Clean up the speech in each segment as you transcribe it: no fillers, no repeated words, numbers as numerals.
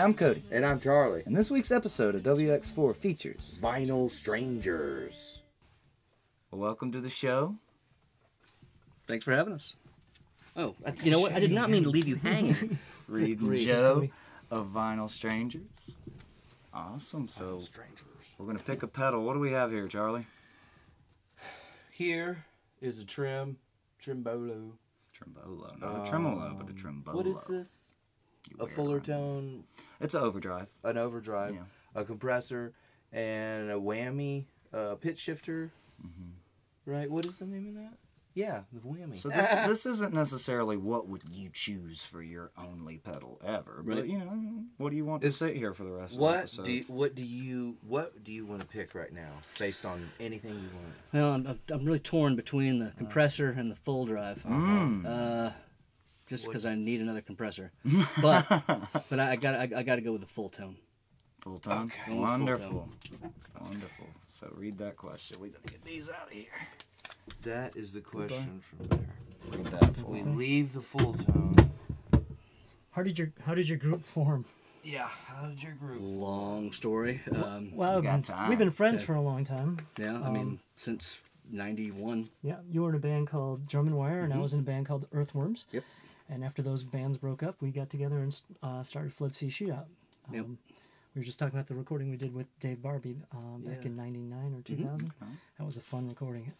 Hi, I'm Cody. And I'm Charlie. And this week's episode of WX4 features Vinyl Strangers. Well, welcome to the show. Thanks for having us. Oh, you know what? I did not mean to leave you hanging. Reid and Joe of Vinyl Strangers. Awesome. So we're going to pick a pedal. What do we have here, Charlie? Here is a Trembolo. Trembolo. Not a tremolo, but a trembolo. What is this? A fuller tone. It's an overdrive. An overdrive. Yeah. A compressor. And a whammy pitch shifter. Mm-hmm. Right? What is the name of that? Yeah, the whammy. So this isn't necessarily what would you choose for your only pedal ever, but you know, what do you want to sit here for the rest of the episode? What do you want to pick right now, based on anything you want? Well, I'm really torn between the compressor and the full drive. Just because I need another compressor, but I got to go with the full tone. Full tone. Okay. Wonderful. Wonderful. So read that question. We gotta get these out of here. That is the question from there. Read that for We me. leave the full tone. How did your group form? Yeah, how did your group? Long story. Well, we've been friends for a long time. Yeah, I mean since '91. Yeah, you were in a band called Drum and Wire, and I was in a band called Earthworms. Yep. And after those bands broke up, we got together and started Flood Sea Shootout. Yep. We were just talking about the recording we did with Dave Barbie back in '99 or 2000. That was a fun recording.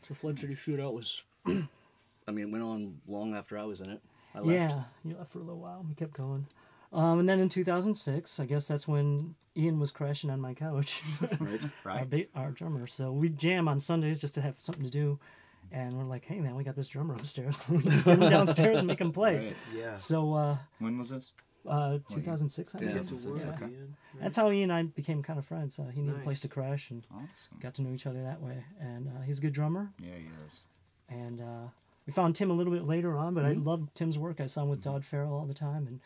So Flood City Shootout was, I mean, it went on long after I was in it. I left. Yeah, you left for a little while. We kept going. And then in 2006, I guess that's when Ian was crashing on my couch. Right. Our drummer. So we jam on Sundays just to have something to do. And we're like, hey, man, we got this drummer upstairs. Get him downstairs and make him play. Right. Yeah. So, When was this? 2006, I Yeah, guess. that's okay. That's how Ian and I became kind of friends. He needed a Nice. place to crash and Awesome. got to know each other that way. And he's a good drummer. Yeah, he is. And we found Tim a little bit later on, but I loved Tim's work. I saw him with Todd Farrell all the time, and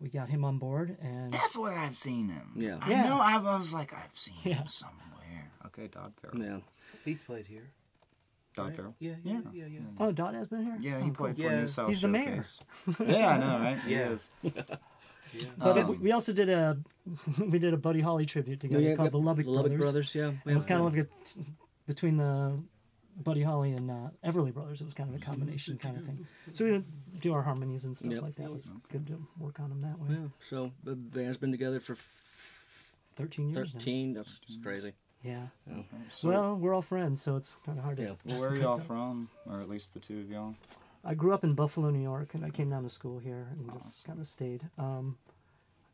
we got him on board. And That's where I've seen him. Yeah. I know. I was like, I've seen him somewhere. Okay, Todd Farrell. Yeah. He's played here. Todd Right? Farrell. Yeah. oh, Dodd has been here. Yeah, he played for Yeah. New South He's the mayor. Showcase. Yeah, I know, right? He Yeah. is. But we also did a Buddy Holly tribute together called the Lubbock Brothers. Yeah. It was kind of like between the Buddy Holly and Everly Brothers. It was kind of a combination kind of thing. So we do our harmonies and stuff like that. It was good to work on them that way. Yeah. So the band's been together for 13 years 13. That's just crazy. now. Yeah. Okay, so Well, we're all friends, so it's kind of hard to... well, where are y'all from? Or at least the two of y'all? I grew up in Buffalo, New York, and I came down to school here and just kind of stayed.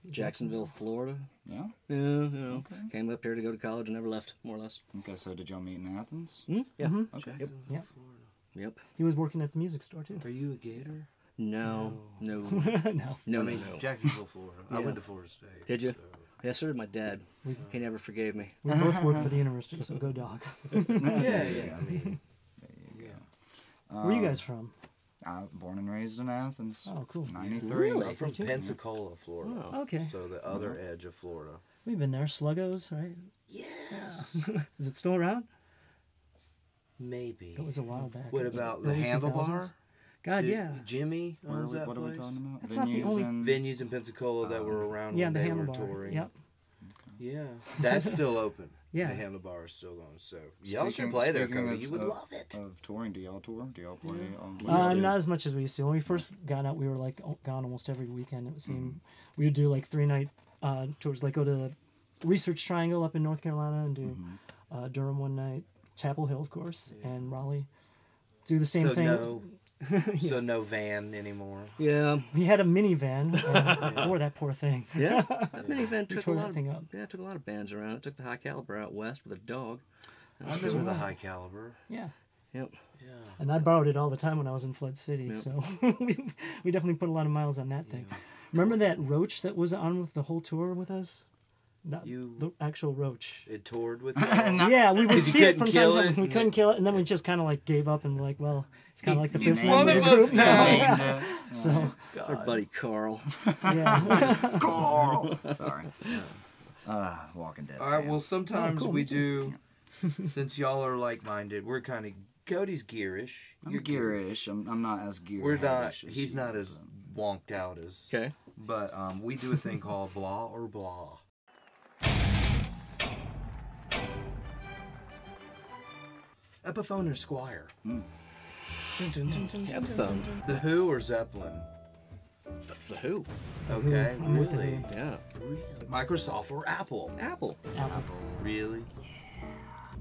Jacksonville, Florida. Yeah? Yeah, you know. Came up here to go to college and never left, more or less. Okay, so did y'all meet in Athens? Yeah. Okay. Yep. Yep. Yep. He was working at the music store, too. Are you a Gator? No. No. Jacksonville, Florida. I went to Florida State. Did you? So. Yeah, so did my dad. He never forgave me. We both worked for the university, so go Dogs. Yeah. I mean, Where are you guys from? Born and raised in Athens. Oh, cool. 93. Really? I'm from Pensacola, Florida. Oh. Okay. So the other edge of Florida. We've been there. Sluggos, right? Yes. Is it still around? Maybe. It was a while back. What It was about the early Handlebar? 2000s. God, yeah. Jimmy Where are owns we, that what are we place. talking about? That's not the Venues only- and- Venues in Pensacola that were around Yeah, when the they were Handlebar. touring. Yep. Yeah, that's still open. Yeah. The Handlebar is still going. So y'all should play there, Speaking Cody. You would love it. Of touring, do y'all tour? Do y'all play on Not as much as we used to. When we first got out, we were like gone almost every weekend. It seemed we would do like 3-night tours, like go to the Research Triangle up in North Carolina and do Durham one night, Chapel Hill, of course, and Raleigh. Do the same thing. So no van anymore. Yeah. We had a minivan. Or that poor thing. Yeah. That minivan took a tore lot that of thing up. Yeah, it took a lot of bands around. It took the High Caliber out west with a dog. I remember the High Caliber. Yeah. Yep. Yeah. And I borrowed it all the time when I was in Flood City, Yep. so we definitely put a lot of miles on that thing. Remember that Roach that was on with the whole tour with us? Not the actual Roach. It toured with you. Yeah, we would see it from time kill to it. time. We couldn't kill it, and then we just kind of like gave up and were like, well, it's kind of like the fifth named member of the it. group now. Named it. So, It's our buddy Carl. yeah. Carl! Sorry. Walking Dead. All right. fan. Well, sometimes cool, we me too. do. Since y'all are like-minded, we're kind of Cody's gearish. I'm gearish. I'm not as gearish. We're not. He's not as wonked out as Okay. But we do a thing called blah or blah. Epiphone or Squire? Epiphone. The Who or Zeppelin? The Who. Okay, I'm with the really? Who. Yeah. Microsoft or Apple? Apple. Apple. Really?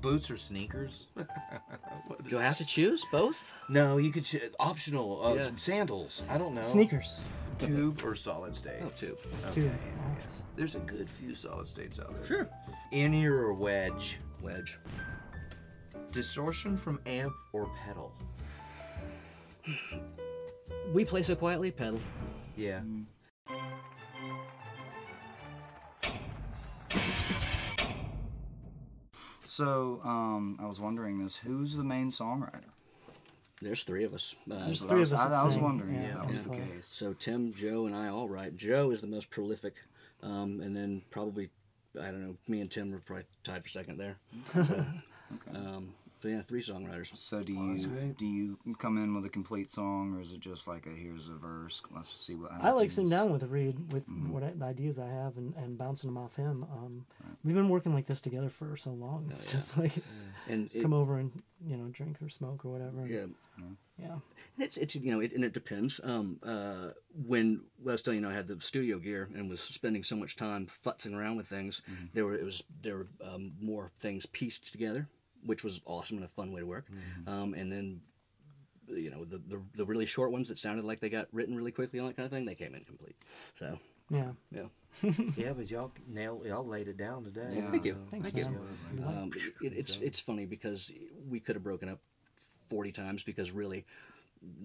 Boots or sneakers? Do I have to choose both? No, you could optional. Yeah. Sandals. I don't know. Sneakers. Tube or solid state? Oh, tube. Okay. Tube. Yes. There's a good few solid states out there. Sure. In-ear or wedge? Wedge. Distortion from amp or pedal? We play so quietly, pedal. Yeah. So, I was wondering this: who's the main songwriter? There's three of us. There's So three of that us. was- that I was sing. wondering Yeah, if that was the yeah. case. So Tim, Joe, and I all write. Joe is the most prolific, and then probably, I don't know, me and Tim are probably tied for second there. So, so yeah, three songwriters. So that's great. do you come in with a complete song, or is it just like here's a verse? Let's see what happens. I like sitting down with Reid with the ideas I have and bouncing them off him. We've been working like this together for so long. It's just like And come over and drink or smoke or whatever. yeah, Yeah. it's and it depends. When I was telling you, I had the studio gear and was spending so much time futzing around with things. There were more things pieced together, which was awesome and a fun way to work. And then, the really short ones that sounded like they got written really quickly, all that kind of thing, they came in complete. So Yeah. yeah. Yeah, but y'all laid it down today. Yeah. Thank you. Thanks, Thank you. man. It's funny because we could have broken up 40 times because really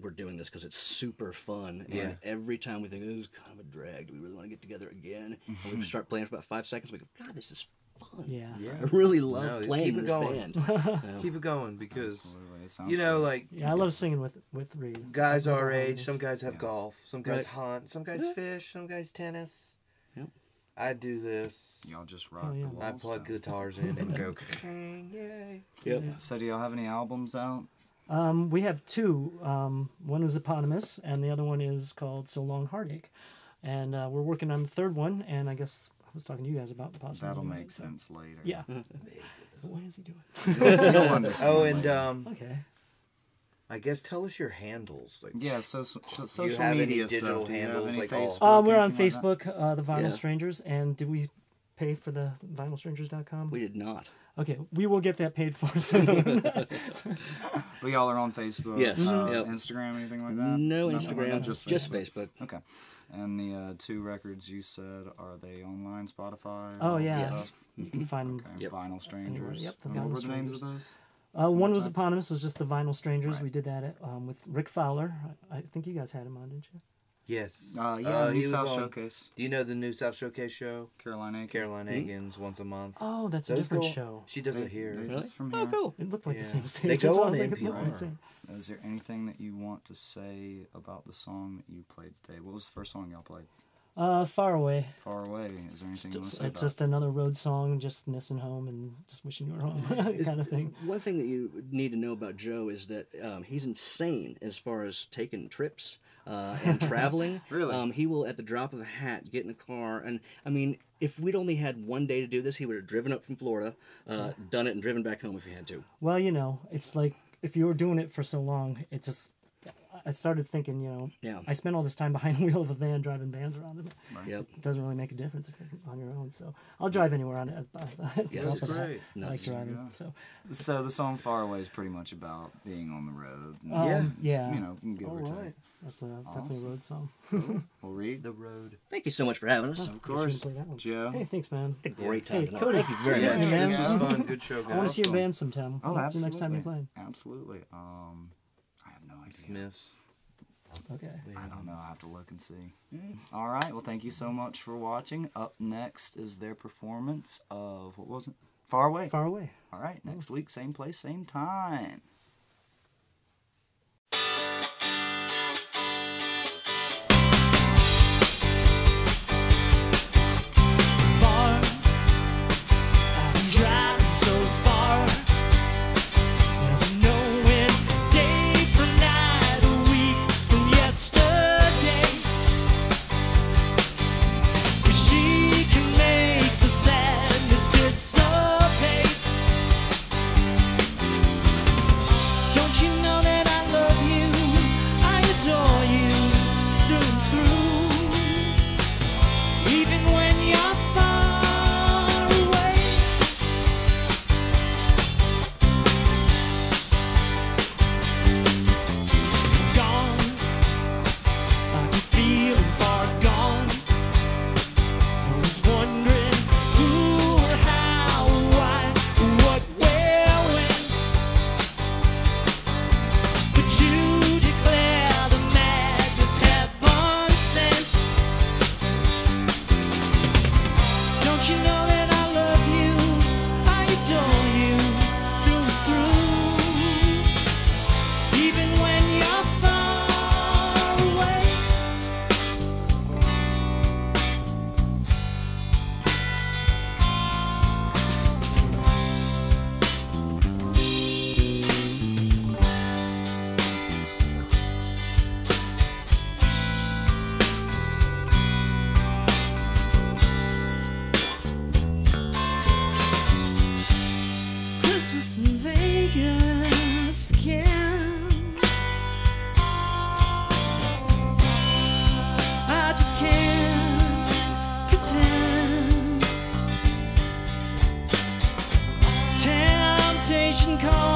we're doing this because it's super fun. Yeah. And every time we think, this is kind of a drag, do we really want to get together again? And we start playing for about 5 seconds. We go, God, this is fun. Yeah. I really love No, playing keep it this going. band. Keep it going because, Absolutely. It sounds like, Yeah, I love singing with Reid. guys our All age, this. some guys have golf, some guys Right. hunt, some guys fish, some guys tennis. Yep. I do this. Y'all just rock Oh, yeah. the wall I plug stuff. guitars in and go, "Kang, yay." Yep. So do y'all have any albums out? We have two. One is eponymous, and the other one is called So Long Heartache. And we're working on the third one, and I guess I was talking to you guys about the possibility. That'll of make it, so- sense later. Yeah. What is he doing? You'll understand Oh, and later. Okay. I guess tell us your handles. Like, Yeah, social have any media digital stuff. Do you have handles, any like all- Facebook, We're on anything like that? Facebook, the Vinyl Yeah. Strangers, and did we pay for the vinylstrangers.com? We did not. Okay, we will get that paid for soon. But y'all are on Facebook. Yes. Yep. Instagram, anything like that? No Nothing like Instagram, that? just Facebook. Okay. And the two records you said, are they online, Spotify? Oh, all that yeah. Yes. stuff? You can find them. Okay. Yep. Vinyl Strangers. Yep, the And what Vinyl were the names of Strangers. those? One was eponymous, it was just the Vinyl Strangers. Right. We did that with Rick Fowler. I think you guys had him on, didn't you? yes. Yeah, he New was South on- Showcase. Do you know the New South Showcase show? Caroline Aiken. Caroline Aiken's once a month. Oh, that's a Those different go- show. She does it here. They- Really? it's from Oh, here. cool. It looked like Yeah. the same stage. They go That's why I on was like, it looked like the NPR. same. Is there anything that you want to say about the song that you played today? What was the first song y'all played? Far Away. Far Away. Is there anything you want to say It's about just another road song, just missing home and just wishing you were home kind of thing. One thing that you need to know about Joe is that he's insane as far as taking trips and traveling. Really? He will, at the drop of a hat, get in a car. And, I mean, if we'd only had one day to do this, he would have driven up from Florida, done it, and driven back home if he had to. Well, it's like if you were doing it for so long, it just. I started thinking, Yeah. I spent all this time behind the wheel of a van driving bands around it. Yep. It doesn't really make a difference if you're on your own. So I'll drive anywhere on it. Yes, That's great. I like Nuts. driving. Yeah. So So the song "Far Away" is pretty much about being on the road. yeah, You know, give All or take. right. that's definitely a Awesome. road song. We'll read. The road. Thank you so much for having us. Of Guess we course, can play that one. Joe. Hey, thanks, man. Had a great time Hey, tonight. Cody. Thank you very Yeah, much. man. this was fun. Good show, guys. I want to see your Awesome. band sometime. Oh, Let's see absolutely. next time you're playing. Absolutely. I have no idea. Smiths. Okay. I don't know. I have to look and see. All right. Well, thank you so much for watching. Up next is their performance of what was it? Far Away. Far Away. All right. Next week, same place, same time. Far, I've been driving so far, never knowing day from night, a week from yesterday. Christmas in Vegas again. I just can't pretend. Temptation calls.